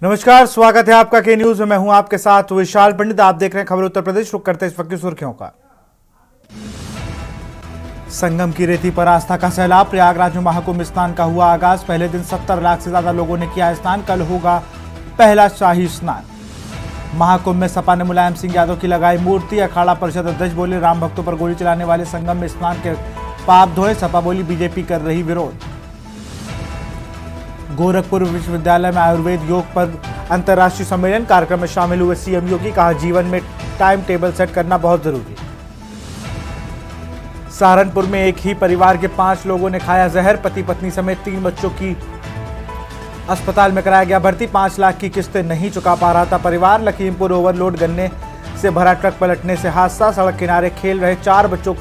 नमस्कार, स्वागत है आपका के न्यूज में। मैं हूं आपके साथ विशाल पंडित। आप देख रहे हैं खबर उत्तर प्रदेश। रुक करते हैं इस वक्त की सुर्खियों का। संगम की रेती पर आस्था का सैलाब। प्रयागराज में महाकुंभ स्नान का हुआ आगाज। पहले दिन 70 लाख से ज्यादा लोगों ने किया स्नान। कल होगा पहला शाही स्नान। महाकुंभ में सपा ने मुलायम सिंह यादव की लगाई मूर्ति। अखाड़ा परिषद अध्यक्ष बोले राम भक्तों पर गोली चलाने वाले संगम में स्नान के पाप धोए। सपा बोली बीजेपी कर रही विरोध। गोरखपुर विश्वविद्यालय में आयुर्वेद योग पर अंतर्राष्ट्रीय सम्मेलन। कार्यक्रम में शामिल हुए सीएम योगी। कहा जीवन में टाइम टेबल सेट करना बहुत जरूरी है। सहारनपुर में एक ही परिवार के 5 लोगों ने खाया जहर। पति पत्नी समेत 3 बच्चों की अस्पताल में कराया गया भर्ती। 5 लाख की किस्तें नहीं चुका पा रहा था परिवार। लखीमपुर ओवरलोड गन्ने से भरा ट्रक पलटने से हादसा। सड़क किनारे खेल रहे 4 बच्चों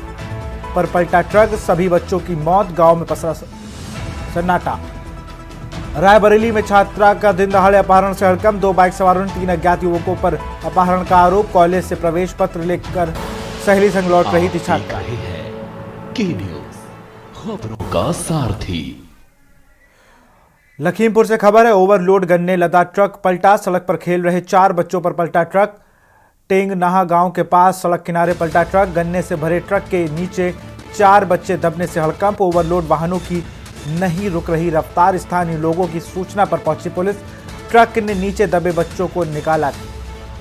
पर पलटा ट्रक। सभी बच्चों की मौत। गांव में पसरा सन्नाटा। रायबरेली में छात्रा का दिन दहाड़े अपहरण से हड़कंप। 2 बाइक सवारों ने 3 अज्ञात युवकों पर अपहरण का आरोप। कॉलेज से प्रवेश पत्र लेकर सहेली संग लौट रही थी छात्रा। खबरों का सारथी। लखीमपुर से खबर है। ओवरलोड गन्ने लदा ट्रक पलटा। सड़क पर खेल रहे 4 बच्चों पर पलटा ट्रक। टेंग नाहा गांव के पास सड़क किनारे पलटा ट्रक। गन्ने से भरे ट्रक के नीचे 4 बच्चे दबने से हड़कंप। ओवरलोड वाहनों की नहीं रुक रही रफ्तार। स्थानीय लोगों की सूचना पर पहुंची पुलिस। ट्रक ने नीचे दबे बच्चों को निकाला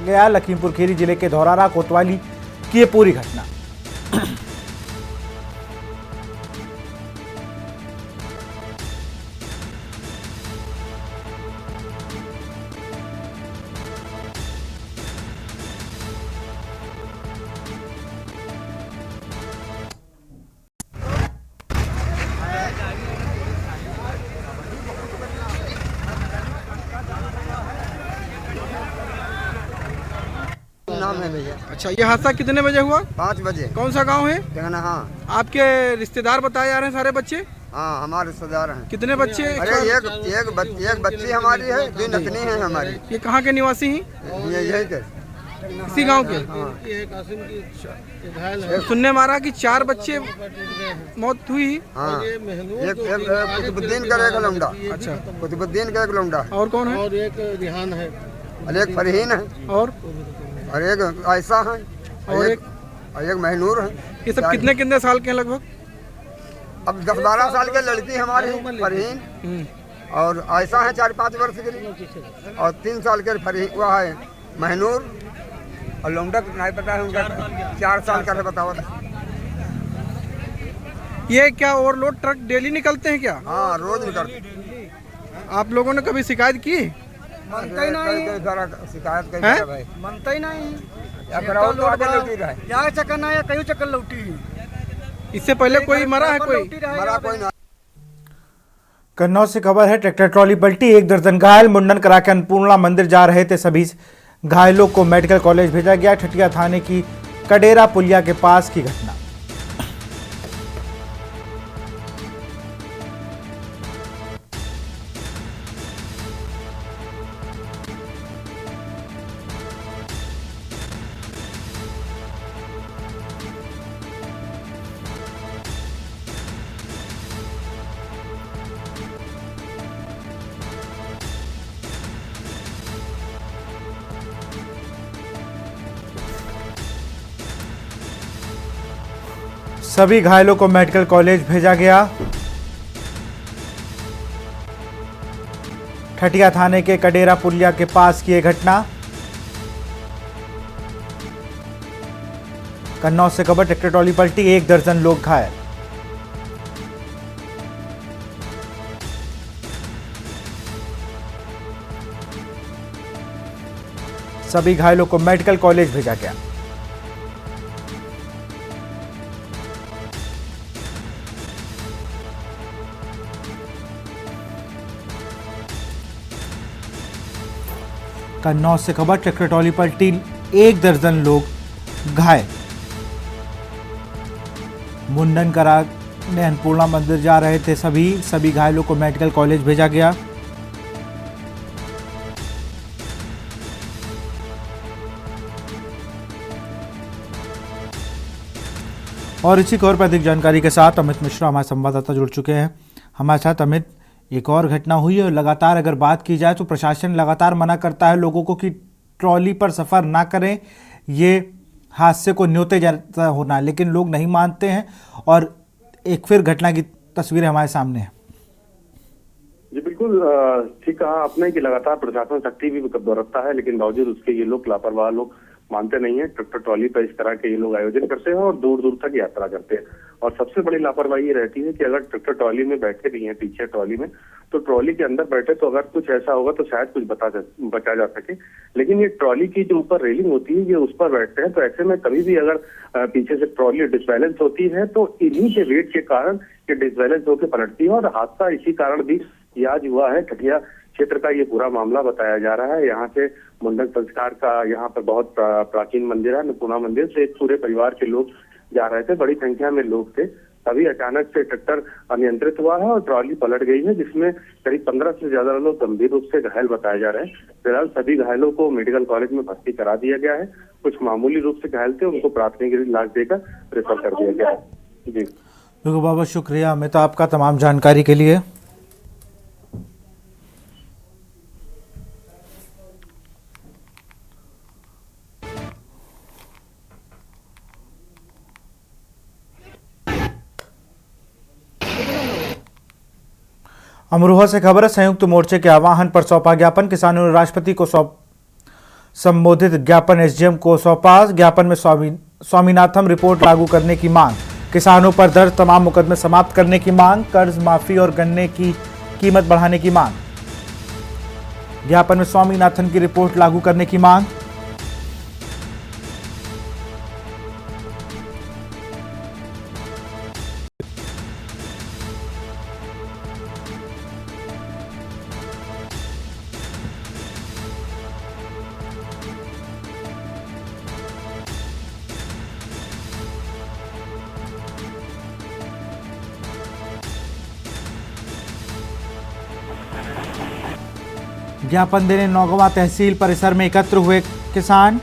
गया। लखीमपुर खीरी जिले के धौरारा कोतवाली की ये पूरी घटना। नाम है भैया। अच्छा, ये हादसा कितने बजे हुआ? 5 बजे। कौन सा गांव है? देखना। हाँ आपके रिश्तेदार बताए जा रहे हैं सारे बच्चे? हाँ, हमारे रिश्तेदार हैं। कितने बच्चे? अरे एक बच्ची हमारी है, 2 नतनी है हमारी। ये कहाँ के निवासी हैं? ये यही के इसी गांव के? सुनने में आ रहा कि 4 बच्चे मौत हुई। हाँ, एक कुतुबुद्दीन का एक लौंडा। अच्छा, कुतुबुद्दीन का एक लौंडा। और कौन है? और एक रिहान है। और एक फरहीन है। और एक आयशा है। और एक महनूर है। ये सब कितने साल के हैं लगभग? अब 10-12 साल की लड़की हमारी फरहीन। और आयशा है 4-5 वर्ष की। और 3 साल के फरहीन वह है महनूर। और लौंडा नहीं पता है उनका, 4 साल का है बताओ। ये क्या ओवरलोड ट्रक डेली निकलते हैं क्या? हाँ, रोज निकलते। आप लोगों ने कभी शिकायत की? मनता ही नहीं। शिकायत हैं? भाई मनता ही नहीं। क्या चक्कर ना या कई चक्कर लौटी। इससे पहले कोई मरा है? कोई मरा कोई ना। कन्नौज से खबर है। ट्रैक्टर ट्रॉली पलटी। 1 दर्जन घायल। मुंडन करा के अन्नपूर्णा मंदिर जा रहे थे। सभी घायलों को मेडिकल कॉलेज भेजा गया। ठठिया थाने की कडेरा पुलिया के पास की घटना। सभी घायलों को मेडिकल कॉलेज भेजा गया। ठठिया थाने के कडेरा पुलिया के पास की यह घटना। कन्नौज से खबर। ट्रैक्टर ट्रॉली पलटी। 1 दर्जन लोग घायल। सभी घायलों को मेडिकल कॉलेज भेजा गया। कन्नौज से खबर। ट्रैक्टर ट्रॉली पलटी। 1 दर्जन लोग घायल। मुंडन कराने अन्नपूर्णा मंदिर जा रहे थे सभी घायलों को मेडिकल कॉलेज भेजा गया। और इसी खबर पर अधिक जानकारी के साथ अमित मिश्रा हमारे संवाददाता जुड़ चुके हैं। हमारे साथ अमित, एक और घटना हुई है और लगातार अगर बात की जाए तो प्रशासन लगातार मना करता है लोगों को कि ट्रॉली पर सफ़र ना करें, ये हादसे को न्योते जैसा होना, लेकिन लोग नहीं मानते हैं और एक फिर घटना की तस्वीरें हमारे सामने है। जी बिल्कुल ठीक कहा आपने कि लगातार प्रशासन सख्ती भी बरतता है, लेकिन बावजूद उसके ये लोग लापरवाह लोग मानते नहीं है। ट्रैक्टर ट्रॉली पर इस तरह के ये लोग आयोजन करते हैं और दूर दूर तक यात्रा करते हैं। और सबसे बड़ी लापरवाही ये रहती है कि अगर ट्रैक्टर ट्रॉली में बैठे भी हैं पीछे ट्रॉली में, तो ट्रॉली के अंदर बैठे तो अगर कुछ ऐसा होगा तो शायद कुछ बचा जा सके, लेकिन ये ट्रॉली की जो ऊपर रेलिंग होती है ये उस पर बैठते हैं। तो ऐसे में कभी भी अगर पीछे से ट्रॉली डिसबैलेंस होती है तो इन्हीं के वेट के कारण ये डिसबैलेंस होकर पलटती है और हादसा इसी कारण भी ये आज हुआ है। ठठिया क्षेत्र का ये पूरा मामला बताया जा रहा है। यहाँ से मुंडन संस्कार का यहाँ पर बहुत प्राचीन मंदिर है अन्नपूर्णा मंदिर से एक पूरे परिवार के लोग जा रहे थे, बड़ी संख्या में लोग थे। तभी अचानक से ट्रैक्टर अनियंत्रित हुआ है और ट्रॉली पलट गई है, जिसमें करीब 15 से ज्यादा लोग गंभीर रूप से घायल बताए जा रहे हैं। फिलहाल सभी घायलों को मेडिकल कॉलेज में भर्ती करा दिया गया है। कुछ मामूली रूप से घायल थे, उनको प्राथमिक इलाज देकर रेफर कर दिया गया है। जी बिल्कुल बाबा, शुक्रिया अमित आपका तमाम जानकारी के लिए। अमरोहा से खबर है, संयुक्त मोर्चे के आह्वान पर सौंपा ज्ञापन। किसानों ने राष्ट्रपति को संबोधित ज्ञापन एसडीएम को सौंपा। ज्ञापन में स्वामीनाथन रिपोर्ट लागू करने की मांग, किसानों पर दर्ज तमाम मुकदमे समाप्त करने की मांग, कर्ज माफी और गन्ने की कीमत बढ़ाने की मांग। ज्ञापन में स्वामीनाथन की रिपोर्ट लागू करने की मांग। ज्ञापन देने नौगवा तहसील परिसर में एकत्र हुए किसान।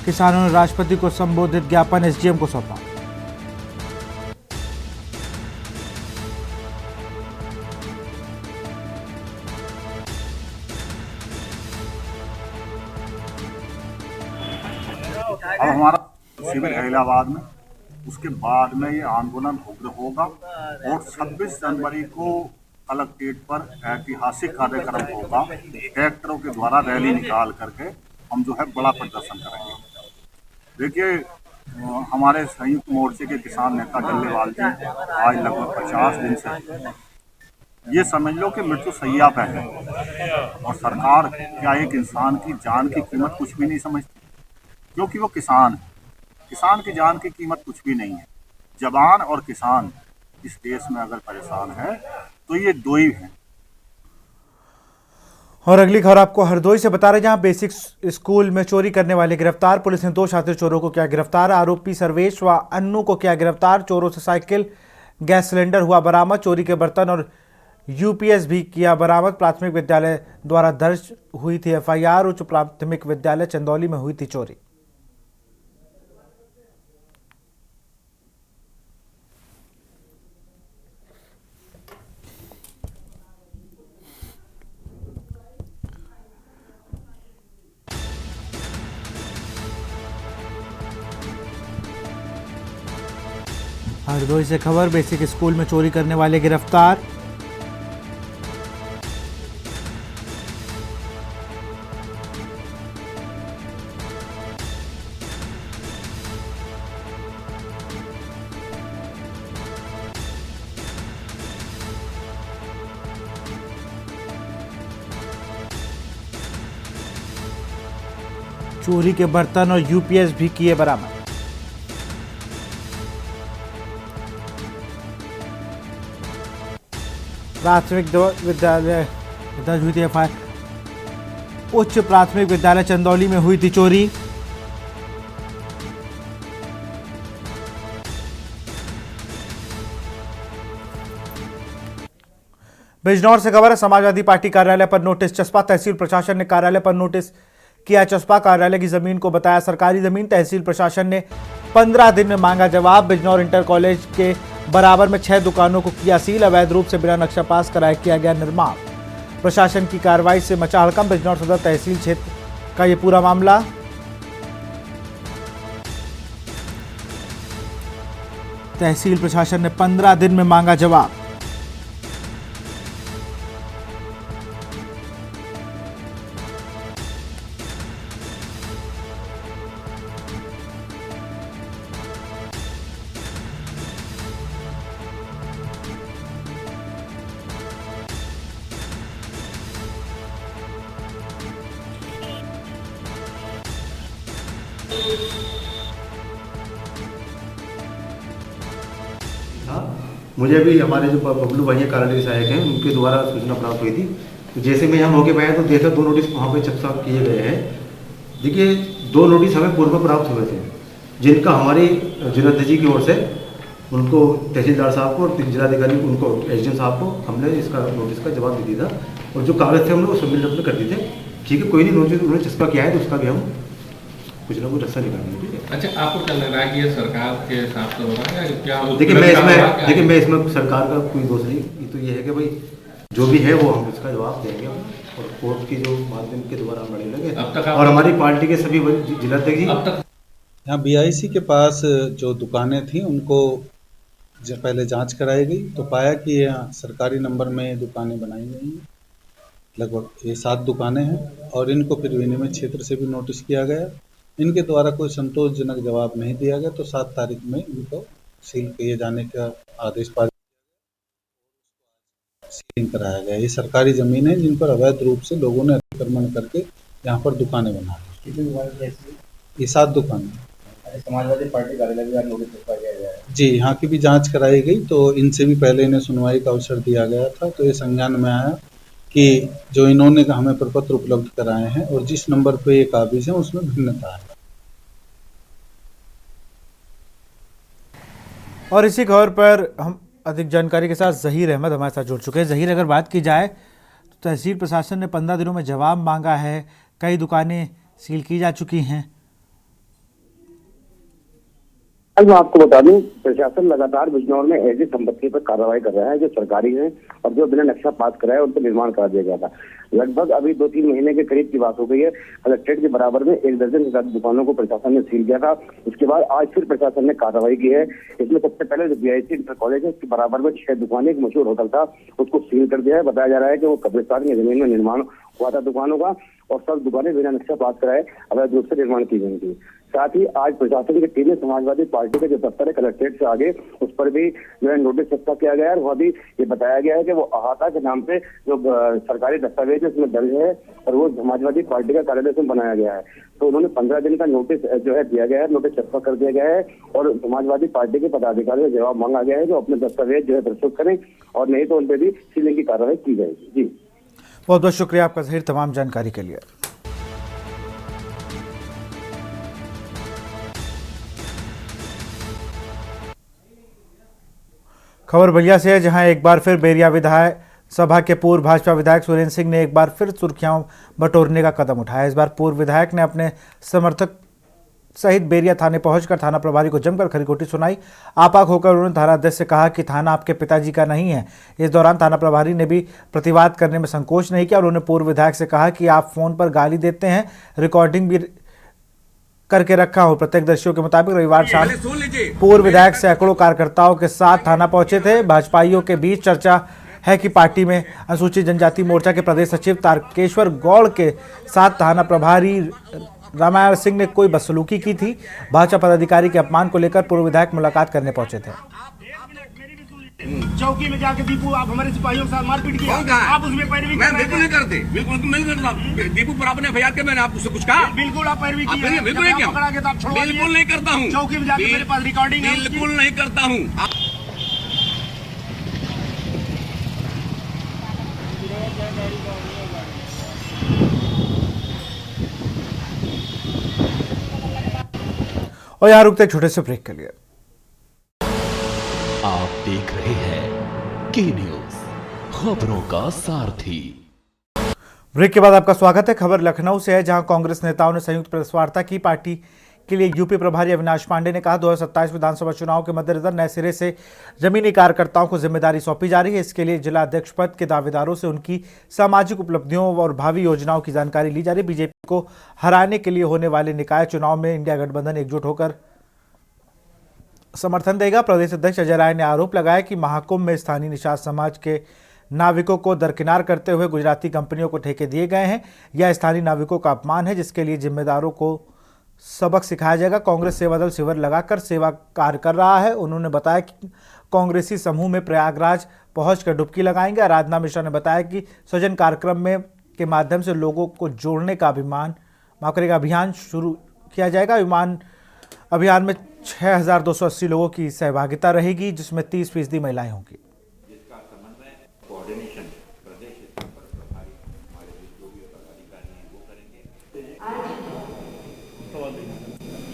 किसानों ने राष्ट्रपति को संबोधित ज्ञापन एसडीएम को सौंपा। अब हमारा शिविर है इलाहाबाद में, उसके बाद में ये आंदोलन उग्र होगा और 26 जनवरी को कलेक्ट्रेट पर ऐतिहासिक कार्यक्रम होगा। ट्रैक्टरों के द्वारा रैली निकाल करके हम जो है बड़ा प्रदर्शन करेंगे। देखिए, हमारे संयुक्त मोर्चे के किसान नेता डल्लेवाल जी आज लगभग 50 दिन से ये समझ लो कि मृत्यु सैया पे है और सरकार क्या एक इंसान की जान की कीमत कुछ भी नहीं समझती, क्योंकि वो किसान है। किसान की जान की कीमत कुछ भी नहीं है। जवान और किसान इस देश में अगर परेशान है तो ये दो ही हैं। और अगली खबर आपको हरदोई से बता रहे, जहां बेसिक स्कूल में चोरी करने वाले गिरफ्तार। पुलिस ने 2 शातिर चोरों को किया गिरफ्तार। आरोपी सर्वेश व अन्नू को किया गिरफ्तार। चोरों से साइकिल, गैस सिलेंडर हुआ बरामद। चोरी के बर्तन और यूपीएस भी किया बरामद। प्राथमिक विद्यालय द्वारा दर्ज हुई थी एफआईआर। उच्च प्राथमिक विद्यालय चंदौली में हुई थी चोरी। हरदोई से खबर, बेसिक स्कूल में चोरी करने वाले गिरफ्तार। चोरी के बर्तन और यूपीएस भी किए बरामद। प्राथमिक विद्यालय दर्ज हुई थी एफआईआर। उच्च प्राथमिक विद्यालय चंदौली में हुई थी चोरी। बिजनौर से खबर है, समाजवादी पार्टी कार्यालय पर नोटिस चस्पा। तहसील प्रशासन ने कार्यालय पर नोटिस किया चस्पा कार्यालय की जमीन को बताया सरकारी जमीन। तहसील प्रशासन ने 15 दिन में मांगा जवाब। बिजनौर इंटर कॉलेज के बराबर में 6 दुकानों को किया सील। अवैध रूप से बिना नक्शा पास कराए किया गया निर्माण। प्रशासन की कार्रवाई से मचा हड़कंप। बिजनौर सदर तहसील क्षेत्र का ये पूरा मामला। तहसील प्रशासन ने 15 दिन में मांगा जवाब। मुझे भी हमारे जो बबलू भैया कार्यालय सहायक हैं उनके द्वारा सूचना प्राप्त हुई थी। तो जैसे मैं यहाँ मौके पर आया तो देखा 2 नोटिस वहाँ पे छपा किए गए हैं। देखिए 2 नोटिस हमें पूर्व में प्राप्त हुए थे, जिनका हमारी जिलाध्यक्ष जी की ओर से उनको तहसीलदार साहब को और 3 जिलाधिकारी उनको एसडीएम साहब को हमने इसका नोटिस का जवाब दे दिया था और जो कागज थे हमने वो सबमिट अपने कर दिए थे। ठीक है, कोई नहीं, नोटिस उन्होंने चस्पा किया है तो उसका भी हम कुछ ना कुछ रास्ता निकालेंगे। ठीक है। अच्छा, आपको क्या लग रहा है कि ये सरकार के हिसाब से हो रहा है या क्या? देखिए मैं इसमें सरकार का कोई दोष नहीं, ये तो ये है कि भाई जो भी है वो हम इसका जवाब देंगे और कोर्ट की जो माध्यम के द्वारा हम लड़ेंगे। और हमारी पार्टी के सभी जिलाध्यक्ष जी अब तक यहाँ BIC के पास जो दुकानें थी उनको पहले जांच कराई गई तो पाया कि यहाँ सरकारी नंबर में दुकानें बनाई गई हैं। लगभग ये 7 दुकानें हैं और इनको फिर विनिमय क्षेत्र से भी नोटिस किया गया। इनके द्वारा कोई संतोषजनक जवाब नहीं दिया गया तो 7 तारीख में इनको सील किए जाने का आदेश पारित सीलिंग कराया गया। ये सरकारी जमीन है जिन पर अवैध रूप से लोगों ने अतिक्रमण करके यहाँ पर दुकानें बना ली। ये 7 दुकानें। समाजवादी पार्टी कार्यालय में नोटिस छपा गया है जी, यहाँ की भी जांच कराई गई तो इनसे भी पहले इन्हें सुनवाई का अवसर दिया गया था। तो ये संज्ञान में आया कि जो इन्होंने हमें प्रपत्र उपलब्ध कराए हैं और जिस नंबर पे ये काबिज है उसमें भिन्नता है। और इसी खबर पर हम अधिक जानकारी के साथ जहीर अहमद हमारे साथ जुड़ चुके हैं। जहीर, अगर बात की जाए तो तहसील प्रशासन ने 15 दिनों में जवाब मांगा है, कई दुकानें सील की जा चुकी हैं। मैं आपको बता दूं, प्रशासन लगातार बिजनौर में ऐसी संपत्ति पर कार्रवाई कर रहा है जो सरकारी है और जो बिना नक्शा पास कराए उन पर निर्माण करा दिया गया था। लगभग अभी 2-3 महीने के करीब की बात हो गई है। कलेक्ट्रेट के बराबर में 1 दर्जन से ज्यादा दुकानों को प्रशासन ने सील किया था। उसके बाद आज फिर प्रशासन ने कार्रवाई की है। इसमें सबसे पहले जो BIC इंटर कॉलेज है उसके बराबर में 6 दुकानें, एक मशहूर होटल था, उसको सील कर दिया है। बताया जा रहा है कि वो कब्रिस्तान की जमीन में निर्माण हुआ था दुकानों का और सब दुकानें बिना नक्शा पास कराए अवैध रूप से निर्माण की गई थी। साथ ही आज प्रशासन की टीम ने समाजवादी पार्टी के जो दफ्तर है कलेक्ट्रेट से आगे उस पर भी जो है नोटिस छपा किया गया है। वह भी ये बताया गया है कि वो अहाता के नाम से जो सरकारी दस्तावेज उसमें दर्ज है और वो समाजवादी पार्टी का कार्यालय से बनाया गया है। तो उन्होंने 15 दिन का नोटिस जो है दिया गया है, नोटिस छपा कर दिया गया है और समाजवादी पार्टी के पदाधिकारियों से जवाब मांगा गया है जो अपने दस्तावेज जो है प्रस्तुत करें और नहीं तो उन पर भी सीलिंग की कार्रवाई की जाएगी। जी, बहुत बहुत शुक्रिया आपका जहीर तमाम जानकारी के लिए। खबर बलिया से है, जहां एक बार फिर बैरिया विधायक सभा के पूर्व भाजपा विधायक सुरेंद्र सिंह ने एक बार फिर सुर्खियां बटोरने का कदम उठाया। इस बार पूर्व विधायक ने अपने समर्थक सहित बैरिया थाने पहुंचकर थाना प्रभारी को जमकर खरीखोटी सुनाई। आपाक होकर उन्होंने थानाध्यक्ष से कहा कि थाना आपके पिताजी का नहीं है। इस दौरान थाना प्रभारी ने भी प्रतिवाद करने में संकोच नहीं किया और उन्होंने पूर्व विधायक से कहा कि आप फोन पर गाली देते हैं, रिकॉर्डिंग भी करके रखा हो। प्रत्यक्षदर्शियों के मुताबिक रविवार शाम पूर्व विधायक सैकड़ों कार्यकर्ताओं के साथ थाना पहुंचे थे। भाजपाइयों के बीच चर्चा है कि पार्टी में अनुसूचित जनजाति मोर्चा के प्रदेश सचिव तारकेश्वर गौड़ के साथ थाना प्रभारी रामायण सिंह ने कोई बदसलूकी की थी। भाजपा पदाधिकारी के अपमान को लेकर पूर्व विधायक मुलाकात करने पहुंचे थे। चौकी में जाके दीपू आप हमारे सिपाहियों के साथ मारपीट किया, आप उसमें पैरवी मैं बिल्कुल नहीं करते, बिल्कुल नहीं करता। दीपू पर आपने फरियाद किया, मैंने आपसे कुछ कहा? बिल्कुल आप पैरवी की है, बिल्कुल नहीं किया, पकड़ा के आप छोड़वा दिए। बिल्कुल नहीं करता हूँ। चौकी में जाके मेरे पास रिकॉर्डिंग है, बिल्कुल नहीं करता हूँ। और यहाँ रुकते छोटे से ब्रेक के लिए। आप देख रहे हैं के न्यूज, खबरों का सारथी। ब्रेक के बाद आपका स्वागत है। खबर लखनऊ से है, जहां कांग्रेस नेताओं ने संयुक्त प्रेस वार्ता की। पार्टी के लिए यूपी प्रभारी अविनाश पांडे ने कहा 2027 विधानसभा चुनाव के मद्देनजर नए सिरे से जमीनी कार्यकर्ताओं को जिम्मेदारी सौंपी जा रही है। इसके लिए जिला अध्यक्ष पद के दावेदारों से उनकी सामाजिक उपलब्धियों और भावी योजनाओं की जानकारी ली जा रही है। बीजेपी को हराने के लिए होने वाले निकाय चुनाव में इंडिया गठबंधन एकजुट होकर समर्थन देगा। प्रदेश अध्यक्ष अजय राय ने आरोप लगाया कि महाकुंभ में स्थानीय निषाद समाज के नाविकों को दरकिनार करते हुए गुजराती कंपनियों को ठेके दिए गए हैं। यह स्थानीय नाविकों का अपमान है, जिसके लिए जिम्मेदारों को सबक सिखाया जाएगा। कांग्रेस सेवादल शिविर लगाकर सेवा कार्य कर रहा है। उन्होंने बताया कि कांग्रेसी समूह में प्रयागराज पहुंचकर डुबकी लगाएंगे। आराधना मिश्रा ने बताया कि सृजन कार्यक्रम में के माध्यम से लोगों को जोड़ने का अभियान शुरू किया जाएगा। अभियान में 6,280 लोगों की सहभागिता रहेगी, जिसमें 30% महिलाएं होंगी।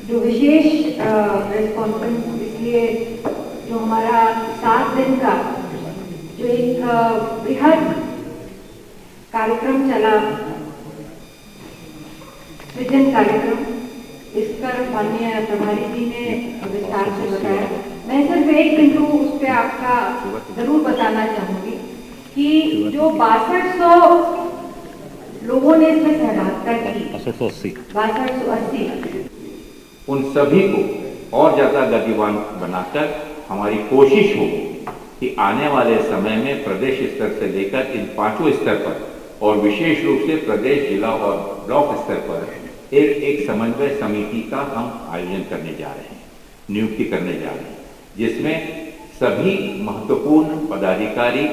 जो विशेष प्रेस कॉन्फ्रेंस इसलिए जो हमारा 7 दिन का जो एक बृहद कार्यक्रम चला, सृजन कार्यक्रम, इस पर माननीय प्रभारी जी ने विस्तार से बताया। मैं सिर्फ एक बिंदु उस पर आपका जरूर बताना चाहूंगी कि जो 6200 लोगों ने इसमें सहभागिता की, 6280 उन सभी को और ज़्यादा गतिवान बनाकर हमारी कोशिश होगी कि आने वाले समय में प्रदेश स्तर से लेकर इन 5 स्तर पर और विशेष रूप से प्रदेश, जिला और ब्लॉक स्तर पर एक समन्वय समिति का हम आयोजन करने जा रहे हैं, नियुक्ति करने जा रहे हैं, जिसमें सभी महत्वपूर्ण पदाधिकारी,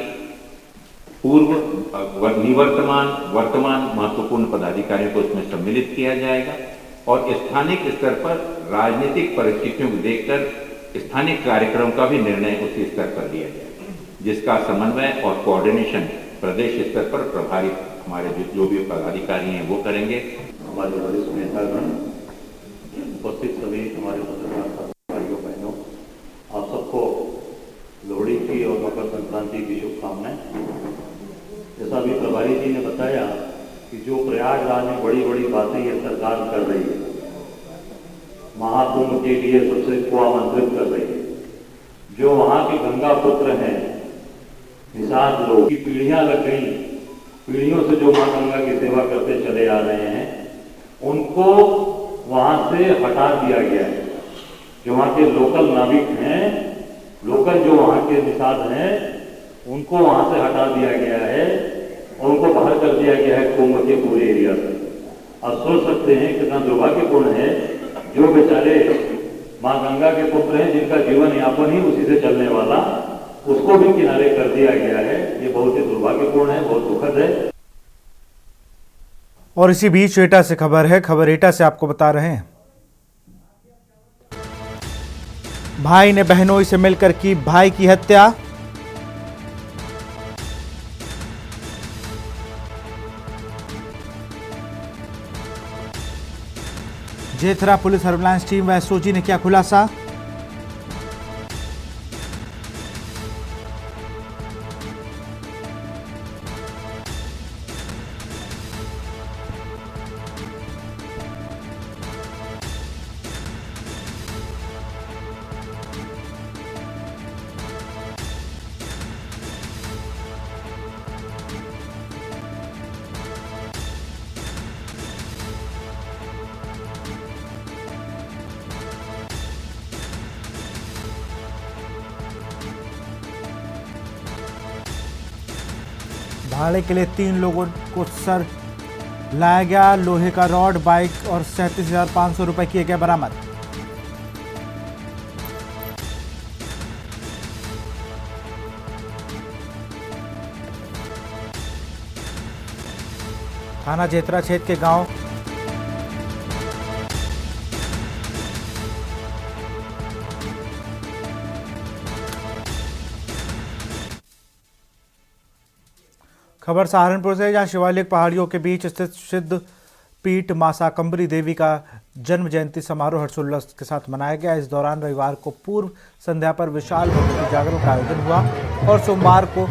वर्तमान महत्वपूर्ण पदाधिकारियों को इसमें सम्मिलित किया जाएगा और स्थानिक स्तर पर राजनीतिक परिस्थितियों को देखकर स्थानिक कार्यक्रम का भी निर्णय उसी स्तर पर लिया जाएगा, जिसका समन्वय और कोऑर्डिनेशन प्रदेश स्तर पर प्रभारी हमारे जो भी पदाधिकारी हैं वो करेंगे। हमारे वरिष्ठ नेतागण, उपस्थित सभी हमारे पत्रकार भाइयों बहनों, आप सबको लोहड़ी की और मकर संक्रांति की शुभकामनाएं। जैसा भी प्रभारी जी ने बताया कि जो प्रयागराज में बड़ी बड़ी बातें ये सरकार कर रही है, महाकुंभ के लिए सबसे को आमंत्रित कर रही है, जो वहाँ के गंगा पुत्र हैं, निषाद लोग की पीढ़ियां लग गई, पीढ़ियों से जो माँ गंगा की सेवा करते चले आ रहे हैं, उनको वहाँ से हटा दिया गया है। जो वहाँ के लोकल नाविक हैं, लोकल जो वहाँ के निषाद हैं, उनको वहाँ से हटा दिया गया है और उनको बाहर कर दिया गया है कुंभ के पूरे एरिया से। आप सोच सकते हैं कितना दुर्भाग्यपूर्ण है, जो बेचारे माँ गंगा के पुत्र हैं, जिनका जीवन यापन ही उसी से चलने वाला, उसको भी किनारे कर दिया गया है। ये बहुत ही दुर्भाग्यपूर्ण है, बहुत दुखद है। और इसी बीच एटा से खबर है। खबर एटा से आपको बता रहे हैं, भाई ने बहनोई से मिलकर की भाई की हत्या। जेथरा पुलिस सर्विलांस टीम व एसओजी ने किया खुलासा। भाड़े के लिए 3 लोगों को सर लाया गया। लोहे का रॉड, बाइक और 37,500 रुपए किए गए बरामद। थाना जेतरा क्षेत्र के गांव खबर सहारनपुर से, जहां शिवालिक पहाड़ियों के बीच स्थित सिद्ध पीठ मां शाकंभरी देवी का जन्म जयंती समारोह हर्षोल्लास के साथ मनाया गया। इस दौरान रविवार को पूर्व संध्या पर विशाल भक्ति जागरण का आयोजन हुआ और सोमवार को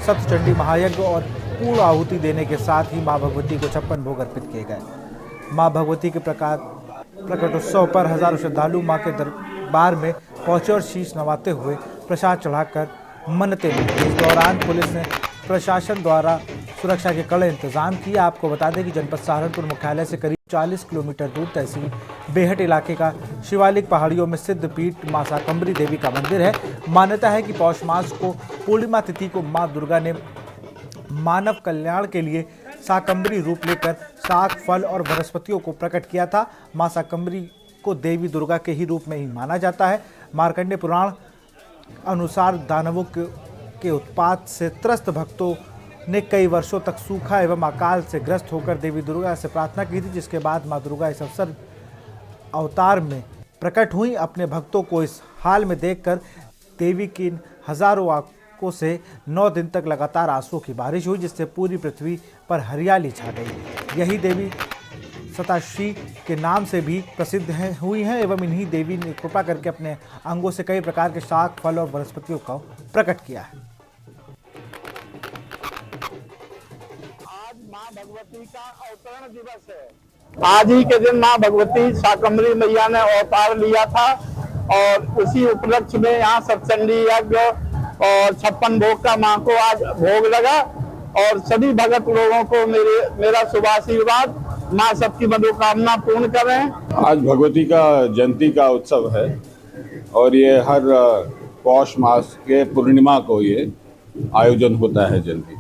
सप्तचंडी महायज्ञ और पूर्ण आहुति देने के साथ ही मां भगवती को 56 भोग अर्पित किए गए। मां भगवती के प्रकटोत्सव पर हजारों श्रद्धालु मां के दरबार में पहुंचे और शीश नवाते हुए प्रसाद चढ़ाकर मन्नतें ली। इस दौरान पुलिस ने प्रशासन द्वारा सुरक्षा के कड़े इंतजाम किए। आपको बता दें कि जनपद सहारनपुर मुख्यालय से करीब 40 किलोमीटर दूर तहसील बेहट इलाके का शिवालिक पहाड़ियों में सिद्ध पीठ मां शाकंभरी देवी का मंदिर है। मान्यता है कि पौष मास को पूर्णिमा तिथि को मां दुर्गा ने मानव कल्याण के लिए शाकंभरी रूप लेकर शाक, फल और वनस्पतियों को प्रकट किया था। मां शाकंभरी को देवी दुर्गा के ही रूप में ही माना जाता है। मार्कंडेय पुराण अनुसार दानवों के उत्पात से त्रस्त भक्तों ने कई वर्षों तक सूखा एवं अकाल से ग्रस्त होकर देवी दुर्गा से प्रार्थना की थी, जिसके बाद मां दुर्गा इस अवसर अवतार में प्रकट हुई। अपने भक्तों को इस हाल में देखकर देवी की हजारों आंखों से 9 दिन तक लगातार आंसुओं की बारिश हुई, जिससे पूरी पृथ्वी पर हरियाली छा गई। यही देवी शताश्री के नाम से भी प्रसिद्ध हुई हैं एवं इन्हीं देवी ने कृपा करके अपने अंगों से कई प्रकार के शाक, फल और वनस्पतियों का प्रकट किया है। भगवती का अवतरण दिवस है। आज ही के दिन मां भगवती शाकंभरी मैया ने अवतार लिया था और उसी उपलक्ष्य में यहाँ सत्संगी यज्ञ और 56 भोग का मां को आज भोग लगा और सभी भगत लोगों को मेरा शुभाशीर्वाद। मां सबकी मनोकामना पूर्ण करें। आज भगवती का जयंती का उत्सव है और ये हर पौष मास के पूर्णिमा को ये आयोजन होता है जयंती।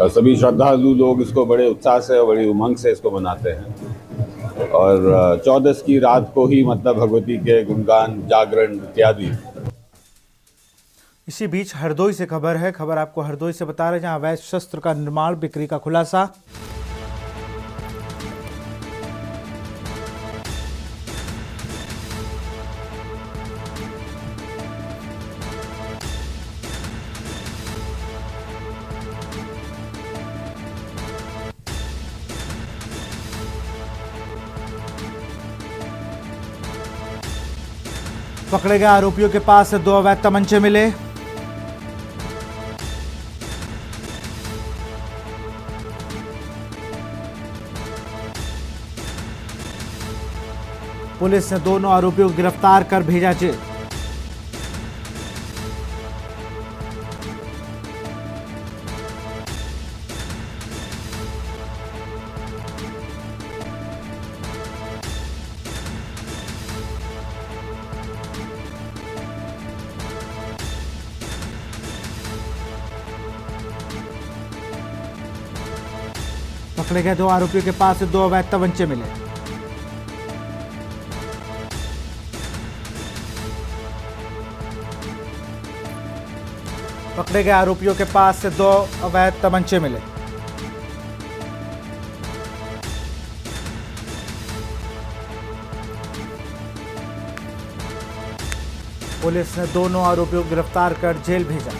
सभी श्रद्धालु लोग इसको बड़े उत्साह से और बड़ी उमंग से इसको मनाते हैं और 14 की रात को ही मतलब भगवती के गुणगान, जागरण इत्यादि। इसी बीच हरदोई से खबर है। खबर आपको हरदोई से बता रहे हैं, जहां अवैध शस्त्र का निर्माण बिक्री का खुलासा। पकड़े गए आरोपियों के पास से 2 अवैध तमंचे मिले। पुलिस ने दोनों आरोपियों को गिरफ्तार कर भेजा जेल। पकड़े गए 2 आरोपियों के पास से 2 अवैध तमंचे मिले। पकड़े गए आरोपियों के पास से 2 अवैध तमंचे मिले। पुलिस ने दोनों आरोपियों को गिरफ्तार कर जेल भेजा।